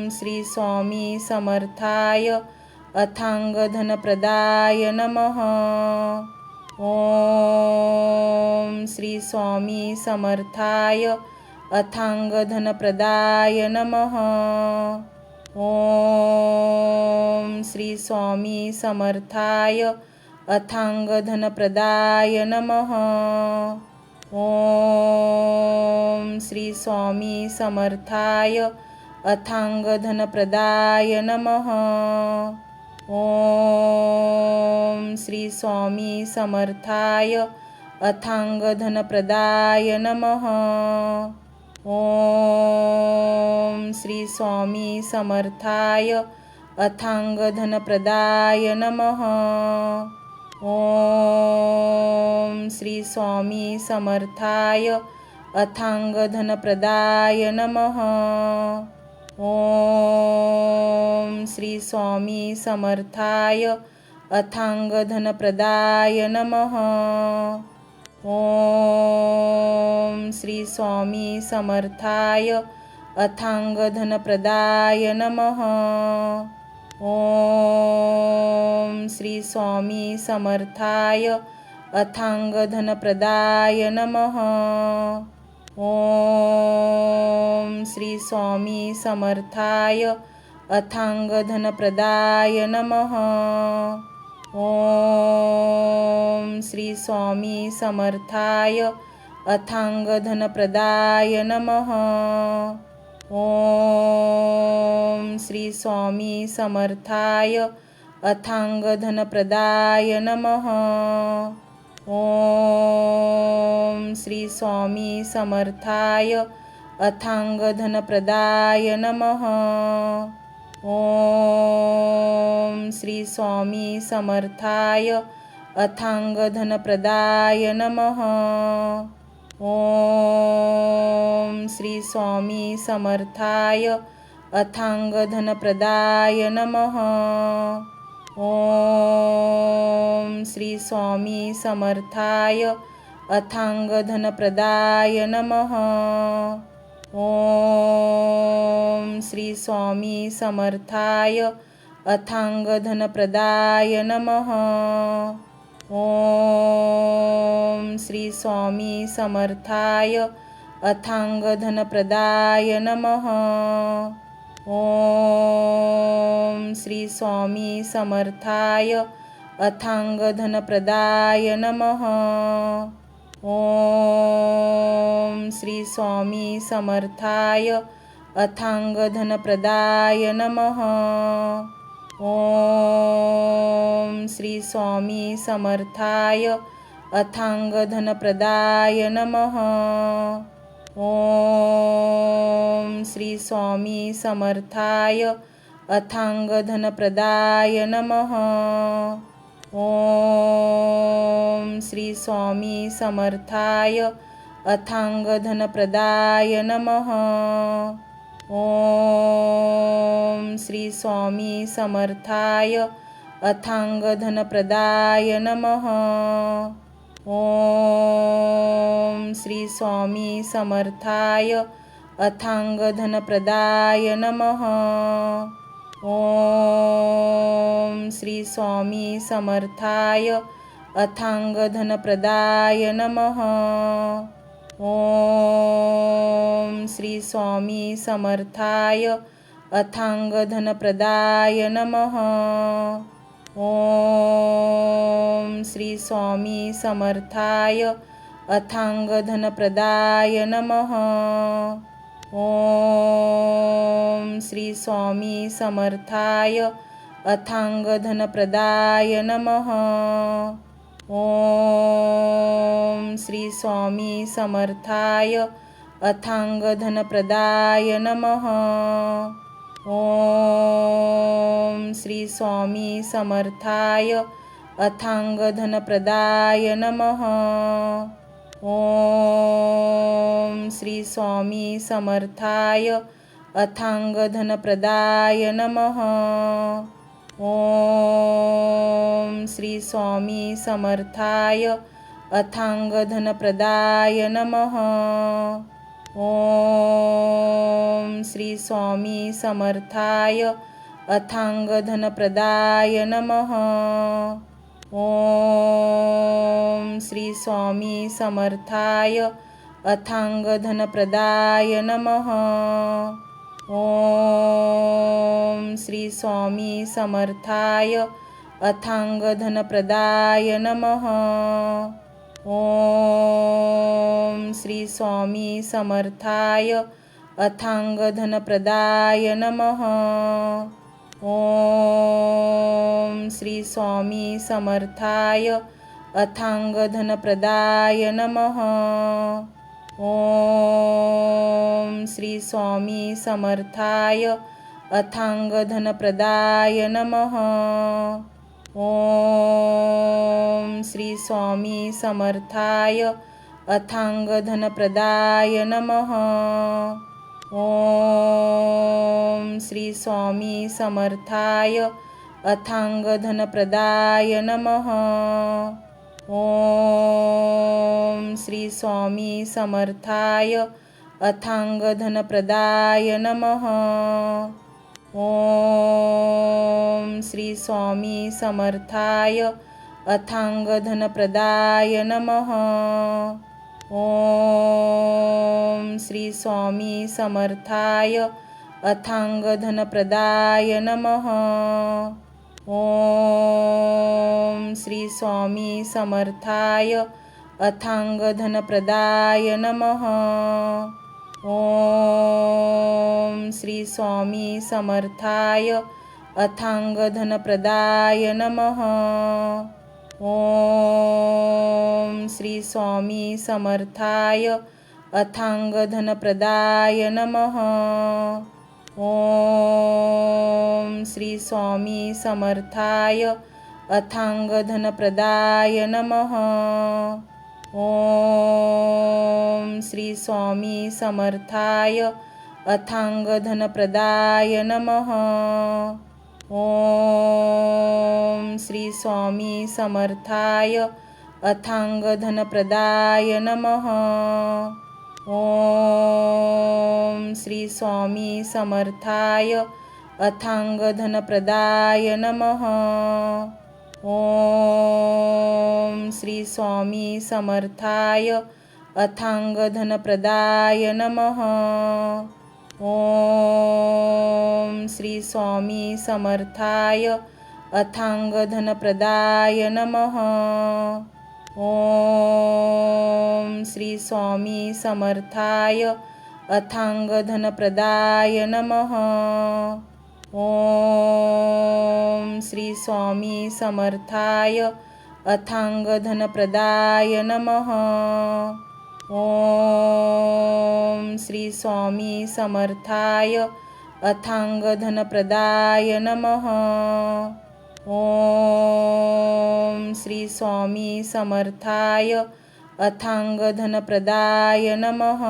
श्री स्वामी समर्थाय अथांग धनप्रदाय नमः। ओम श्री स्वामी समर्थाय अथांग धनप्रदाय नमः। ओम श्री स्वामी समर्थाय अथांग धनप्रदाय नमः। ओम श्री स्वामी समर्थाय अथांग धनप्रदाय नमः। ओम श्री स्वामी समर्थाय अथांग धनप्रदाय नमः। ओम श्री स्वामी समर्थाय अथांग धनप्रदाय नमः। ओम श्री स्वामी समर्थाय अथांग धनप्रदाय नमः। ओम श्री स्वामी समर्थाय अथांग धनप्रदाय नमः। ओम श्री स्वामी समर्थाय अथांग धनप्रदाय नमः। ओम श्री स्वामी समर्थाय अथांग धनप्रदाय नमः। ओम श्री स्वामी समर्थाय अथांग धनप्रदाय नमः। ओम श्री स्वामी समर्थाय अथांग धनप्रदाय नमः। ओम श्री स्वामी समर्थाय अथांग धनप्रदाय नमः। ओम श्री स्वामी समर्थाय अथांग धनप्रदाय नमः। ओम श्री स्वामी समर्थाय अथांग धनप्रदाय नमः। ओम श्री स्वामी समर्थाय अथांग धनप्रदाय नमः। ओम श्री स्वामी समर्थाय अथांग धनप्रदाय नमः। ओम श्री स्वामी समर्थाय अथांग धनप्रदाय नमः। ओम श्री स्वामी समर्थाय अथांग धनप्रदाय नमः। ओम श्री स्वामी समर्थाय अथांग धनप्रदाय नमः। ओम श्री स्वामी समर्थाय अथांग धनप्रदाय नमः। ओम श्री स्वामी समर्थाय अथांग धनप्रदाय नमः। ओम श्री स्वामी समर्थाय अथांग धनप्रदाय नमः। ओम श्री स्वामी समर्थाय अथांग धनप्रदाय नमः। ओम श्री स्वामी समर्थाय अथांग धनप्रदाय नमः। ओम श्री स्वामी समर्थाय अथांग धनप्रदाय नमः। ओम श्री स्वामी समर्थाय अथांग धनप्रदाय नमः। ओम श्री स्वामी समर्थाय अथांग धनप्रदाय नमः। ओम श्री स्वामी समर्थाय अथांग धनप्रदाय नमः। ओम श्री स्वामी समर्थाय अथांग धनप्रदाय नमः। ओम श्री स्वामी समर्थाय अथांग धनप्रदाय नमः। ओम श्री स्वामी समर्थाय अथांग धनप्रदाय नमः। ओम श्री स्वामी समर्थाय अथांग धनप्रदाय नमः। ओम श्री स्वामी समर्थाय अथांग धनप्रदाय नमः। ओम श्री स्वामी समर्थाय अथांग धनप्रदाय नमः। ओम श्री स्वामी समर्थाय अथांग धनप्रदाय नमः। ओम श्री स्वामी समर्थाय अथांग धनप्रदाय नमः। ओम श्री स्वामी समर्थाय अथांग धनप्रदाय नमः। ओम श्री स्वामी समर्थाय अथांग धनप्रदाय नमः। ओम श्री स्वामी समर्थाय अथांग धनप्रदाय नमः। ओम श्री स्वामी समर्थाय अथांग धनप्रदाय नमः। ओम श्री स्वामी समर्थाय अथांग धनप्रदाय नमः। ओम श्री स्वामी समर्थाय अथांग धनप्रदाय नमः। ओम श्री स्वामी समर्थाय अथांग धनप्रदाय नमः। ओम श्री स्वामी समर्थाय अथांग धनप्रदाय नमः। ओम श्री स्वामी समर्थाय अथांग धनप्रदाय नमः। ओम श्री स्वामी समर्थाय अथांग धनप्रदाय नमः। ओम श्री स्वामी समर्थाय अथांग धनप्रदाय नमः। ओम श्री स्वामी समर्थाय अथांग धनप्रदाय नमः। ओम श्री स्वामी समर्थाय अथांग धनप्रदाय नमः। ओम श्री स्वामी समर्थाय अथांग धनप्रदाय नमः। ओम श्री स्वामी समर्थाय अथांग धनप्रदाय नमः। ओम श्री स्वामी समर्थाय अथांग धनप्रदाय नमः। ओम श्री स्वामी समर्थाय अथांग धनप्रदाय नमः। ओम श्री स्वामी समर्थाय अथांग धनप्रदाय नमः। ओम श्री स्वामी समर्थाय अथांग धनप्रदाय नमः। ओम श्री स्वामी समर्थाय अथांग धनप्रदाय नमः। ओम श्री स्वामी समर्थाय अथांग धनप्रदाय नमः।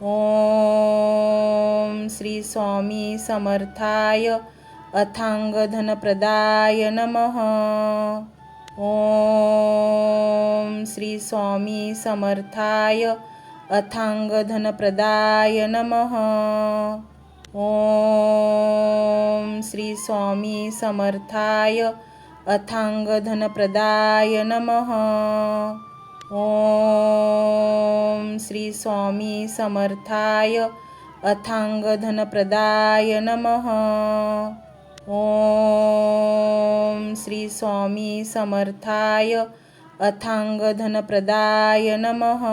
ओम श्री स्वामी समर्थाय अथांग धनप्रदाय नमः। ओम श्री स्वामी समर्थाय अथांग धनप्रदाय नमः। ओम श्री स्वामी समर्थाय अथांग धनप्रदाय नमः। ओम श्री स्वामी समर्थाय अथांग धनप्रदाय नमः। ओम श्री स्वामी समर्थाय अथांग धनप्रदाय नमः।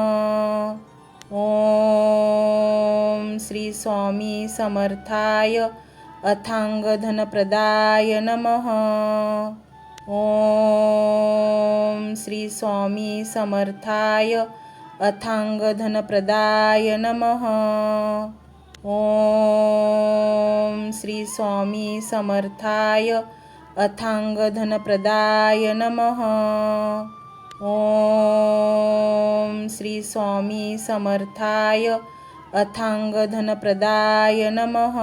ओम श्री स्वामी समर्थाय अथांग धनप्रदाय नमः। ओम श्री स्वामी समर्थाय अथांग धनप्रदाय नमः। ओम श्री स्वामी समर्थाय अथांग धनप्रदाय नमः। ओम श्री स्वामी समर्थाय अथांग धनप्रदाय नमः।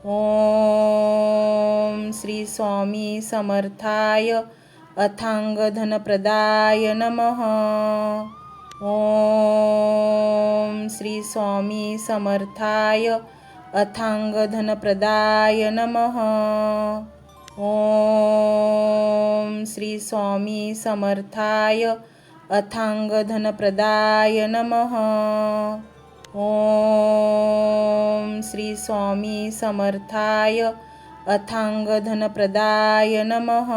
ओम श्री स्वामी समर्थाय अथांग धनप्रदाय नमः। ओम श्री स्वामी समर्थाय अथांग धनप्रदाय नमः। ओम श्री स्वामी समर्थाय अथांग धनप्रदाय नमः। ओम श्री स्वामी समर्थाय अथांग धनप्रदाय नमः।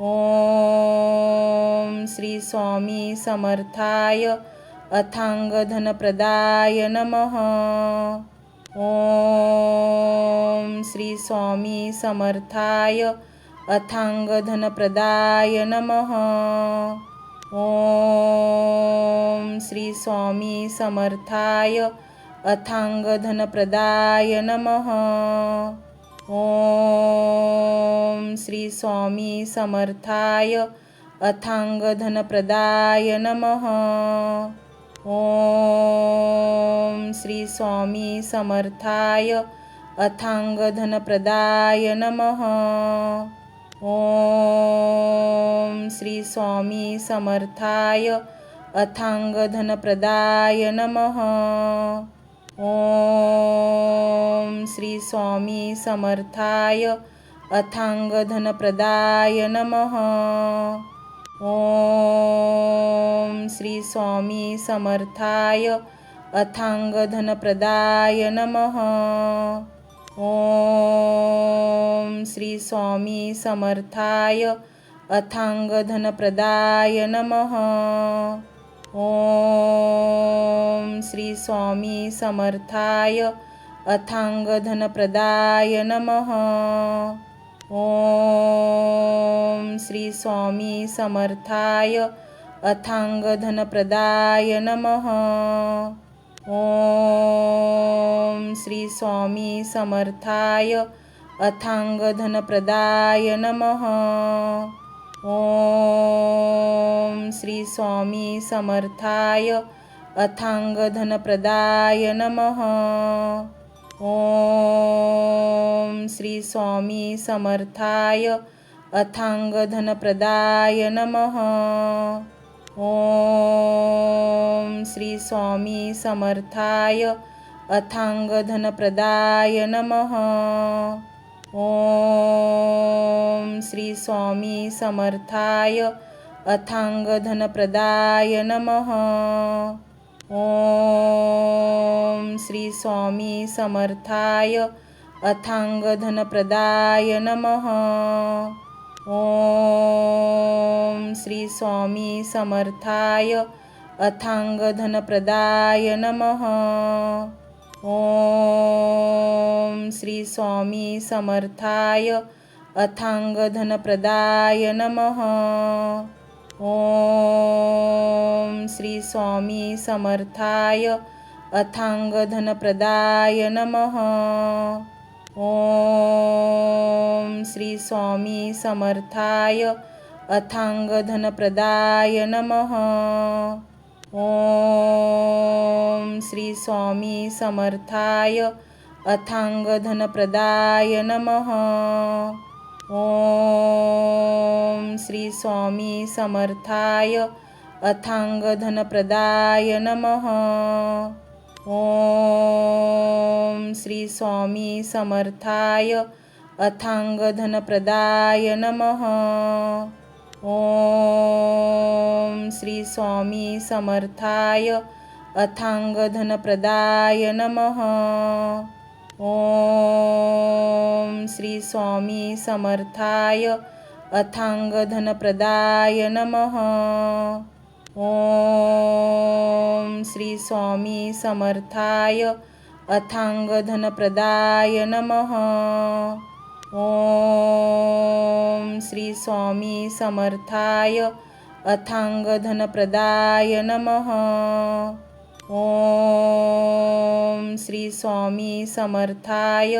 ओम श्री स्वामी समर्थाय अथांग धनप्रदाय नमः। ओम श्री स्वामी समर्थाय अथांग धनप्रदाय नमः। ओम श्री स्वामी समर्थाय अथांग धनप्रदाय नमः। ओम श्री स्वामी समर्थाय अथांग धनप्रदाय नमः। ओम श्री स्वामी समर्थाय अथांग धनप्रदाय नमः। ओम श्री स्वामी समर्थाय अथांग धनप्रदाय नमः। ओम श्री स्वामी समर्थाय अथांग धनप्रदाय नमः। ओम श्री स्वामी समर्थाय अथांग धनप्रदाय नमः। ओम श्री स्वामी समर्थाय अथांग धनप्रदाय नमः। ओम श्री स्वामी समर्थाय अथांग धनप्रदाय नमः। ओम श्री स्वामी समर्थाय अथांग धनप्रदाय नमः। ओम श्री स्वामी समर्थाय अथांग धनप्रदाय नमः। ओम श्री स्वामी समर्थाय अथांग धनप्रदाय नमः। ओम श्री स्वामी समर्थाय अथांग धनप्रदाय नमः। ओम श्री स्वामी समर्थाय अथांग धनप्रदाय नमः। ओम श्री स्वामी समर्थाय अथांग धनप्रदाय नमः। ओम श्री स्वामी समर्थाय अथांग धनप्रदाय नमः। ओम श्री स्वामी समर्थाय अथांग धनप्रदाय नमः। ओम श्री स्वामी समर्थाय अथांग धनप्रदाय नमः। ओम श्री स्वामी समर्थाय अथांग धनप्रदाय नमः। ओम श्री स्वामी समर्थाय अथांग धनप्रदाय नमः। ओम श्री स्वामी समर्थाय अथांग धनप्रदाय नमः। ओम श्री स्वामी समर्थाय अथांग धनप्रदाय नमः। ओम श्री स्वामी समर्थाय अथांग धनप्रदाय नमः। ओम श्री स्वामी समर्थाय अथांग धनप्रदाय नमः। ओम श्री स्वामी समर्थाय अथांग धनप्रदाय नमः। ओम श्री स्वामी समर्थाय अथांग धनप्रदाय नमः। ओम श्री स्वामी समर्थाय अथांग धनप्रदाय नमः। ओम श्री स्वामी समर्थाय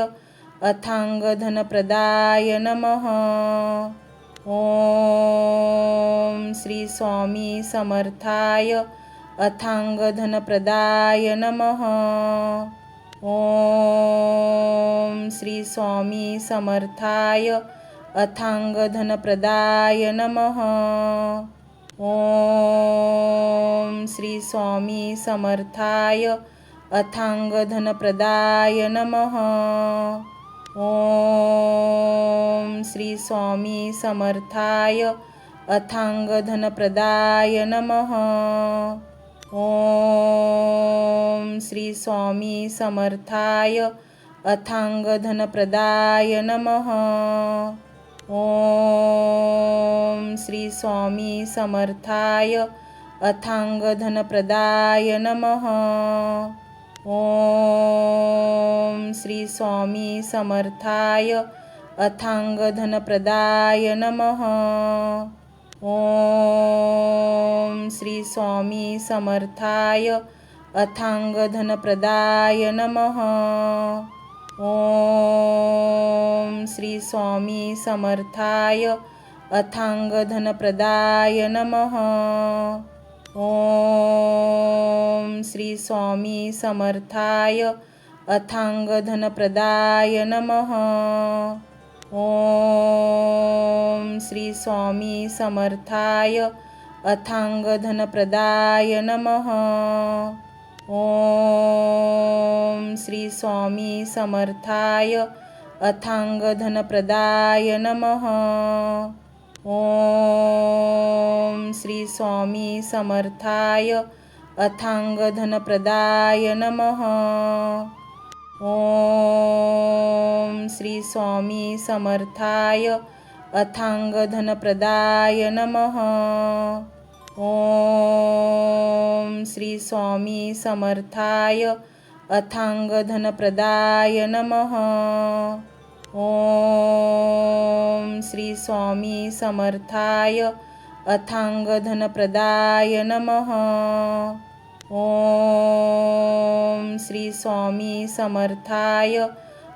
अथांग धनप्रदाय नमः। ओम श्री स्वामी समर्थाय अथांग धनप्रदाय नमः। ओम श्री स्वामी समर्थाय अथांग धनप्रदाय नमः। ओम श्री स्वामी समर्थाय अथांगधनप्रदाय नमः। ओम श्री स्वामी समर्थाय अथांगधनप्रदाय नमः। ओम श्री स्वामी समर्थाय अथांगधनप्रदाय नमः। ओम श्री स्वामी समर्थाय अथांगधनप्रदाय नमः। ओम श्री स्वामी समर्थाय अथांगधनप्रदाय नमः। ओम श्री स्वामी समर्थाय अथांगधनप्रदाय नमः। ओम श्री स्वामी समर्थाय अथांगधनप्रदाय नमः। ओम श्री स्वामी समर्थाय अथांगधनप्रदाय नमः। ओम श्री स्वामी समर्थाय अथांगधनप्रदाय नमः। ओम श्री स्वामी समर्थाय अथांगधनप्रदाय नमः। ओम श्री स्वामी समर्थाय अथांगधनप्रदाय नमः। ओम श्री स्वामी समर्थाय अथांगधनप्रदाय नमः। ओम श्री स्वामी समर्थाय अथांगधनप्रदाय नमः। ओम श्री स्वामी समर्थाय अथांगधनप्रदाय नमः। ओम श्री स्वामी समर्थाय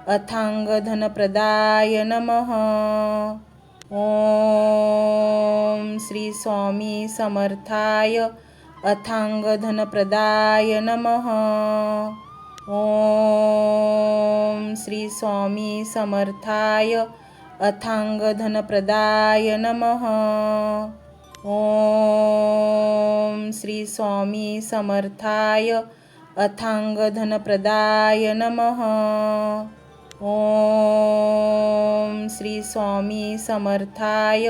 अथांगधनप्रदाय नमः। ओम श्री स्वामी समर्थाय अथांगधनप्रदाय नमः। ओम श्री स्वामी समर्थाय अथांगधनप्रदाय नमः। ओम श्री स्वामी समर्थाय अथांगधनप्रदाय नमः। ओम श्री स्वामी समर्थाय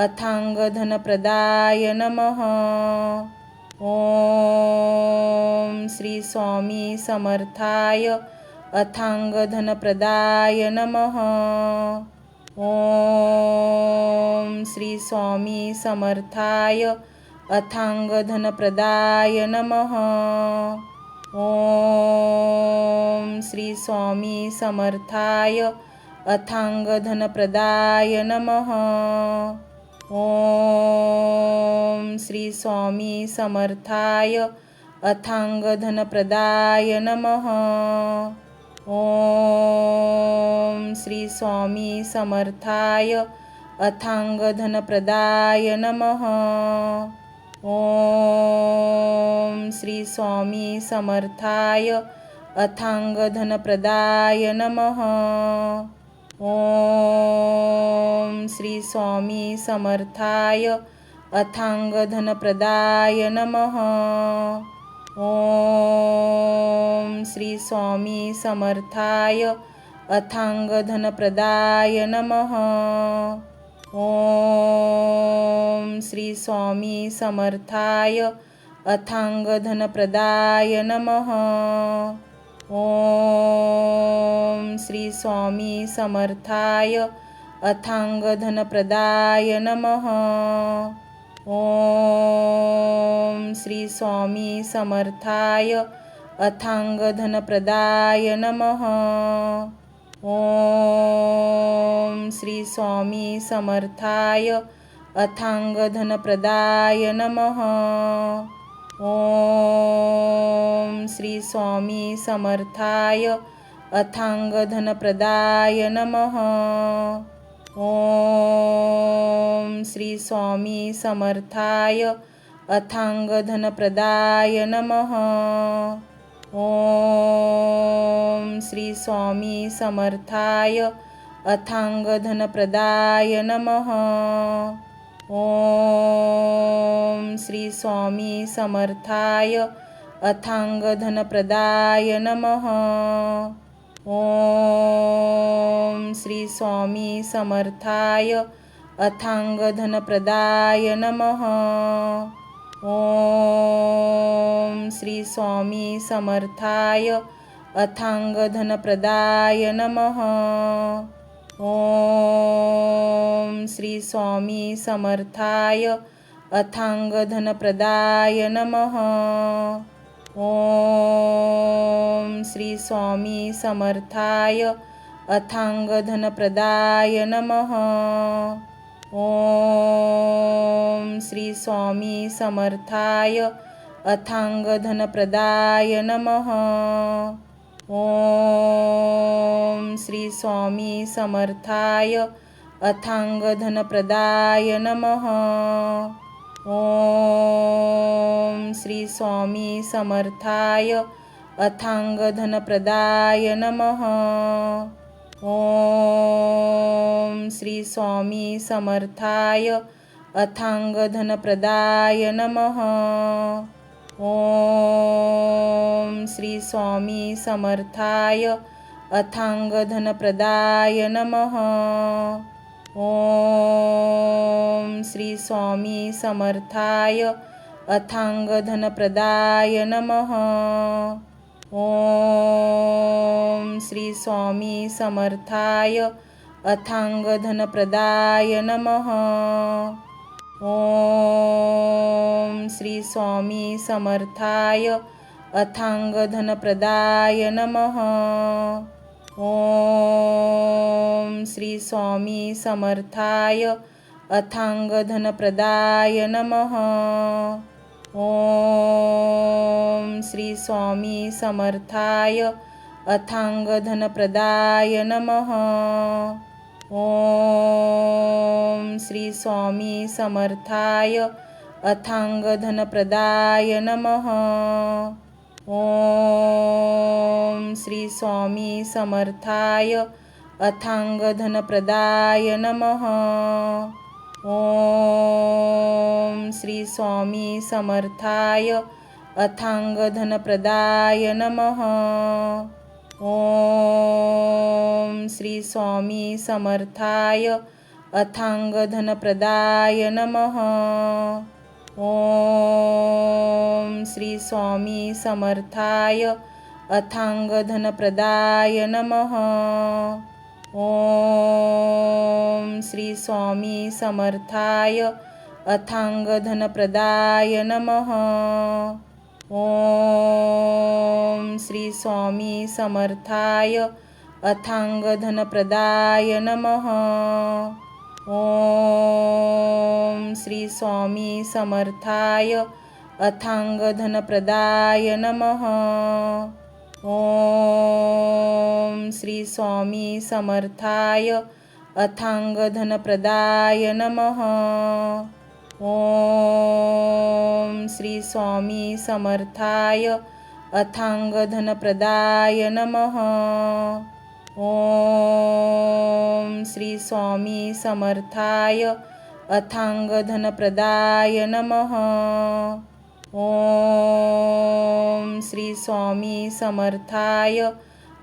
अथांगधनप्रदाय नमः। ओम श्री स्वामी समर्थाय अथांगधनप्रदाय नमः। ओम श्री स्वामी समर्थाय अथांगधनप्रदाय नमः। ओम श्री स्वामी समर्थाय अथांगधनप्रदाय नमः। ओम श्री स्वामी समर्थाय अथांगधनप्रदाय नमः। ओम श्री स्वामी समर्थाय अथांगधनप्रदाय नमः। ओम श्री स्वामी समर्थाय अथांगधनप्रदाय नमः। ओम श्री स्वामी समर्थाय अथांगधनप्रदाय नमः। ओम श्री स्वामी समर्थाय अथांगधनप्रदाय नमः। ओम श्री स्वामी समर्थाय अथांगधनप्रदाय नमः। ओम श्री स्वामी समर्थाय अथांगधनप्रदाय नमः। ओम श्री स्वामी समर्थाय अथांगधनप्रदाय नमः। ओम श्री स्वामी समर्थाय अथांगधनप्रदाय नमः। ओम श्री स्वामी समर्थाय अथांगधनप्रदाय नमः। ओम श्री स्वामी समर्थाय अथांगधनप्रदाय नमः। ओम श्री स्वामी समर्थाय अथांगधनप्रदाय नमः। ओम श्री स्वामी समर्थाय अथांगधनप्रदाय नमः। ओम श्री स्वामी समर्थाय अथांगधनप्रदाय नमः। ओम श्री स्वामी समर्थाय अथांगधनप्रदाय नमः। ओम श्री स्वामी समर्थाय अथांगधनप्रदाय नमः। ओम श्री स्वामी समर्थाय अथांगधनप्रदाय नमः। ओम श्री स्वामी समर्थाय अथांगधनप्रदाय नमः। ओम श्री स्वामी समर्थाय अथांगधनप्रदाय नमः। ओम श्री स्वामी समर्थाय अथांगधनप्रदाय नमः। ओम श्री स्वामी समर्थाय अथांगधनप्रदाय नमः। ओम श्री स्वामी समर्थाय अथांगधनप्रदाय नमः। ओम श्री स्वामी समर्थाय अथांगधनप्रदाय नमः। ओम श्री स्वामी समर्थाय अथांगधनप्रदाय नमः। ओम श्री स्वामी समर्थाय अथांगधनप्रदाय नमः। ओम श्री स्वामी समर्थाय अथांगधनप्रदाय नमः। ओम श्री स्वामी समर्थाय अथांगधनप्रदाय नमः। ओम श्री स्वामी समर्थाय अथांगधनप्रदाय नमः। ओम श्री स्वामी समर्थाय अथांगधनप्रदाय नमः। ओम श्री स्वामी समर्थाय अथांगधनप्रदाय नमः। ओम श्री स्वामी समर्थाय अथांगधनप्रदाय नमः। ओम श्री स्वामी समर्थाय अथांगधनप्रदाय नमः। ओम श्री स्वामी समर्थाय अथांगधनप्रदाय नमः। ओम श्री स्वामी समर्थाय अथांगधनप्रदाय नमः। ओम श्री स्वामी समर्थाय अथांगधनप्रदाय नमः। ओम श्री स्वामी समर्थाय अथांगधनप्रदाय नमः। ओम श्री स्वामी समर्थाय अथांगधनप्रदाय नमः। ओम श्री स्वामी समर्थाय अथांगधनप्रदाय नमः। ओम श्री स्वामी समर्थाय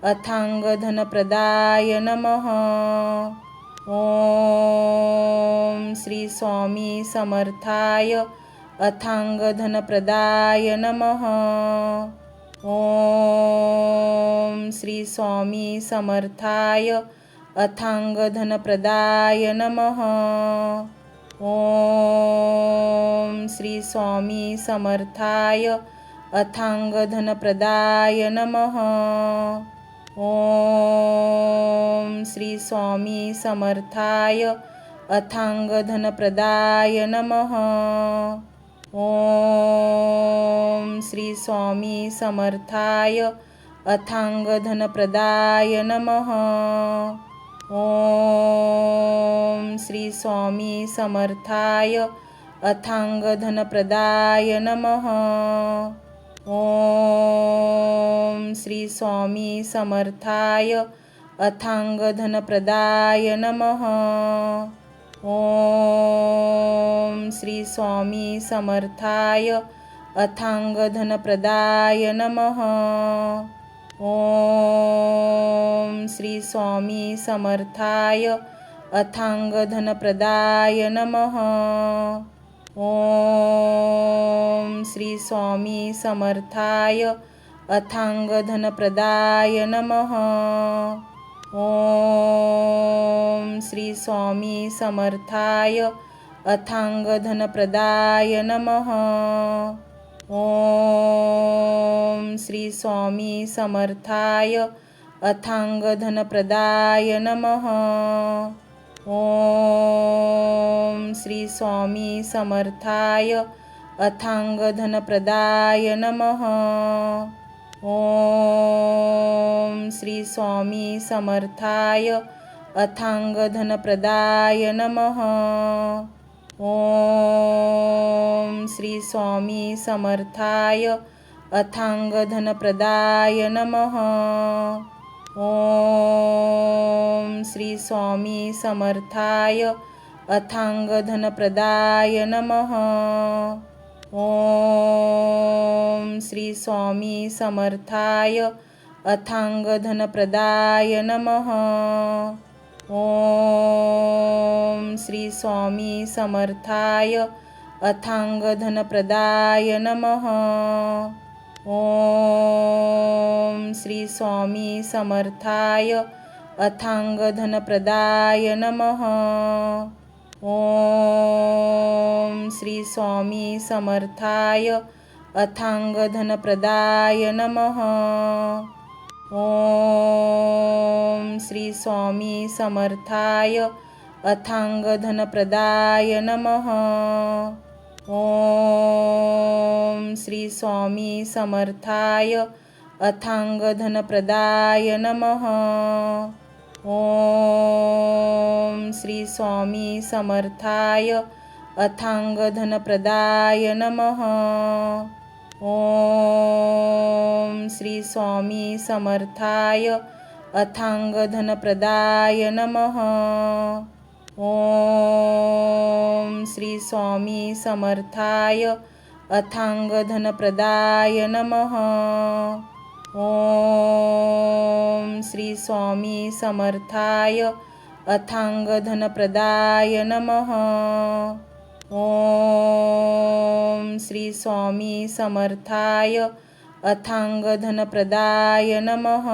अथांगधनप्रदाय नमः। ओम श्री स्वामी समर्थाय अथांगधनप्रदाय नमः। ओम श्री स्वामी समर्थाय अथांगधनप्रदाय नमः। ओम श्री स्वामी समर्थाय अथांगधनप्रदाय नमः। ओम श्री स्वामी समर्थाय अथांगधनप्रदाय नमः। ओम श्री स्वामी समर्थाय अथांगधनप्रदाय नमः। ओम श्री स्वामी समर्थाय अथांगधनप्रदाय नमः। ओम श्री स्वामी समर्थाय अथांगधनप्रदाय नमः। ओम श्री स्वामी समर्थाय अथांगधनप्रदाय नमः। ओम श्री स्वामी समर्थाय अथांगधनप्रदाय नमः। ओम श्री स्वामी समर्थाय अथांगधनप्रदाय नमः। ओम श्री स्वामी समर्थाय अथांगधनप्रदाय नमः। ओम श्री स्वामी समर्थाय अथांगधनप्रदाय नमः। ओम श्री स्वामी समर्थाय अथांगधनप्रदाय नमः। ओम श्री स्वामी समर्थाय अथांगधनप्रदाय नमः। ओम श्री स्वामी समर्थाय अथांगधनप्रदाय नमः। ओम श्री स्वामी समर्थाय अथांगधनप्रदाय नमः। ओम श्री स्वामी समर्थाय अथांगधनप्रदाय नमः। ओम श्री स्वामी समर्थाय अथांगधनप्रदाय नमः। ओम श्री स्वामी समर्थाय अथांगधनप्रदाय नमः। ओम श्री स्वामी समर्थाय अथांगधनप्रदाय नमः। ओम श्री स्वामी समर्थाय अथांगधनप्रदाय नमः। ओम श्री स्वामी समर्थाय अथांगधनप्रदाय नमः। ओम श्री स्वामी समर्थाय अथांगधनप्रदाय नमः। ओम श्री स्वामी समर्थाय अथांगधनप्रदाय नमः। ओम श्री स्वामी समर्थाय अथांगधनप्रदाय नमः। ओम श्री स्वामी समर्थाय अथांगधनप्रदाय नमः। ओम श्री स्वामी समर्थाय अथांगधनप्रदाय नमः।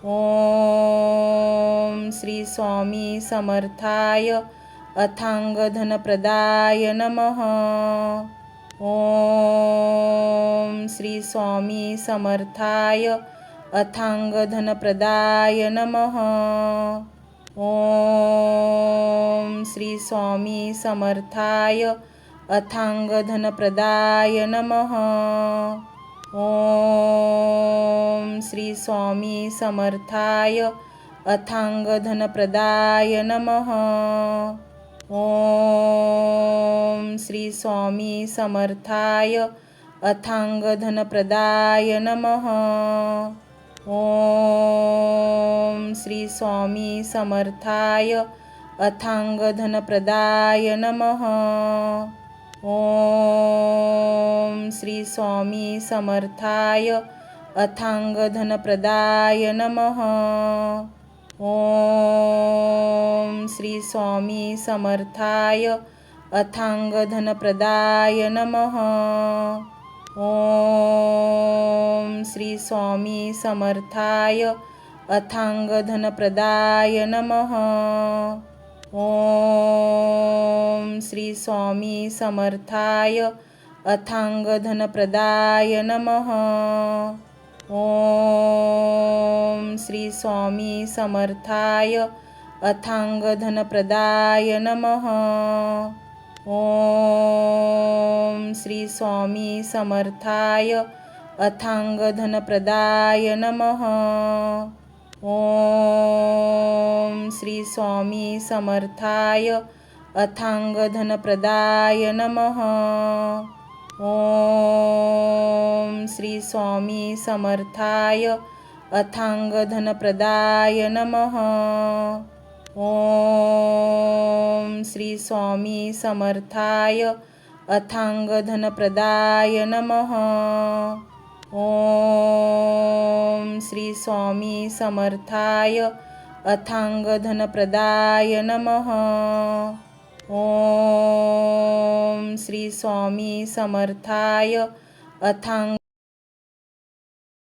ओम श्री स्वामी समर्थाय अथांगधनप्रदाय नमः। ओम श्री स्वामी समर्थाय अथांगधनप्रदाय नमः। ओम श्री स्वामी समर्थाय अथांगधनप्रदाय नमः। ओम श्री स्वामी समर्थाय अथांगधनप्रदाय नमः। ओम श्री स्वामी समर्थाय अथांगधनप्रदाय नमः। ओम श्री स्वामी समर्थाय अथांगधनप्रदाय नमः। ओम श्री स्वामी समर्थाय अथांगधनप्रदाय नमः। ओम श्री स्वामी समर्थाय अथांगधनप्रदाय नमः। ओम श्री स्वामी समर्थाय अथांगधनप्रदाय नमः। ओम श्री स्वामी समर्थाय अथांगधनप्रदाय नमः। ओम श्री स्वामी समर्थाय अथांगधनप्रदाय नमः। ओम श्री स्वामी समर्थाय अथांगधनप्रदाय नमः। ओम श्री स्वामी समर्थाय अथांगधनप्रदाय नमः। ओम श्री स्वामी समर्थाय अथांगधनप्रदाय नमः। ओम श्री स्वामी समर्थाय अथांग धनप्रदाय नमः. ओम श्री स्वामी समर्थाय अथांग धनप्रदाय नमः. ओम श्री स्वामी समर्थाय अथांग